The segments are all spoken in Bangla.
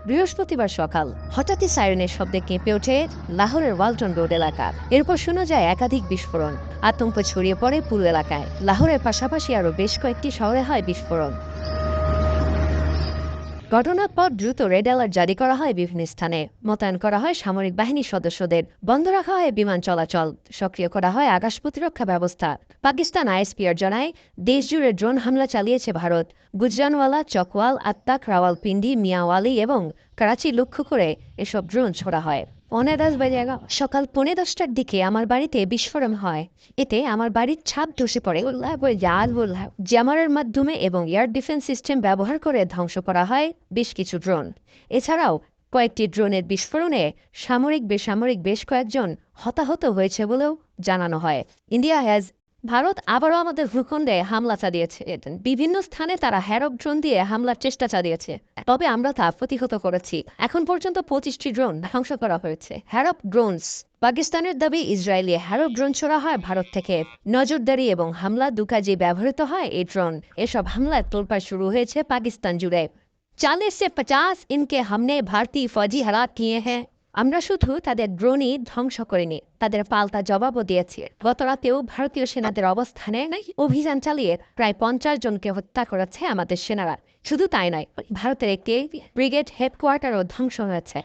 বৃহস্পতিবার সকাল হঠাৎই সাইরেনের শব্দে কেঁপে ওঠে লাহোরের ওয়ালটন রোড এলাকা। এরপর শোনা যায় একাধিক বিস্ফোরণ। আতঙ্ক ছড়িয়ে পড়ে পুরো এলাকায়। লাহোরের পাশাপাশি আরও বেশ কয়েকটি শহরে হয় বিস্ফোরণ। ঘটনার পর দ্রুত রেড অ্যালার্ট জারি করা হয় বিভিন্ন স্থানে। মোতায়েন করা হয় সামরিক বাহিনীর সদস্যদের। বন্ধ রাখা হয় বিমান চলাচল। সক্রিয় করা হয় আকাশ প্রতিরক্ষা ব্যবস্থা। পাকিস্তান আইএসপিআর জানায়, দেশজুড়ে ড্রোন হামলা চালিয়েছে ভারত। গুজরানওয়ালা, চকওয়াল, আত্তাক, রাওয়ালপিন্ডি, মিয়াওয়ালি এবং করাচি লক্ষ্য করে এসব ড্রোন ছোড়া হয়। সকাল 10:15টার দিকে আমার বাড়িতে বিস্ফোরণ হয়। এতে আমার বাড়ির ছাদ ধসে পড়ে। জ্যামারের মাধ্যমে এবং এয়ার ডিফেন্স সিস্টেম ব্যবহার করে ধ্বংস করা হয় বেশ কিছু ড্রোন। এছাড়াও কয়েকটি ড্রোনের বিস্ফোরণে সামরিক বেসামরিক বেশ কয়েকজন হতাহত হয়েছে বলেও জানানো হয়। ভারত আবারও আমাদের ভূখণ্ডে হামলা চালিয়েছে। বিভিন্ন স্থানে তারা হ্যারপ ড্রোন দিয়ে হামলার চেষ্টা চালিয়েছে, তবে আমরা তা প্রতিহত করেছি। এখন পর্যন্ত 25টি ড্রোন ধ্বংস করা হয়েছে। হ্যারপ ড্রোনস পাকিস্তানের দাবি, ইসরায়েলি হ্যারপ ড্রোন ছোড়া হয় ভারত থেকে। নজরদারি এবং হামলা দু কাজে ব্যবহৃত হয় এই ড্রোন। এসব হামলার তোলপাড় শুরু হয়েছে পাকিস্তান জুড়ে। 40 से 50 इनके हमने भारतीय फौजी हलाक किए हैं। আমরা শুধু তাদের ড্রোনই ধ্বংস করিনি, তাদের পাল্টা জবাবও দিয়েছি। গতরাতেও ভারতীয় সেনাদের অবস্থানে অভিযান চালিয়ে প্রায় 50 জনকে হত্যা করেছে আমাদের সেনারা। শুধু তাই নয়, ভারতের একটি ব্রিগেড হেডকোয়ার্টারও ধ্বংস হয়েছে।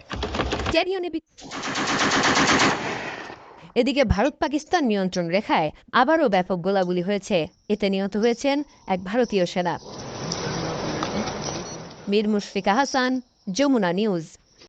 এদিকে ভারত পাকিস্তান নিয়ন্ত্রণ রেখায় আবারও ব্যাপক গোলাগুলি হয়েছে। এতে নিহত হয়েছেন এক ভারতীয় সেনা। মীর মুশফিকা হাসান, যমুনা নিউজ।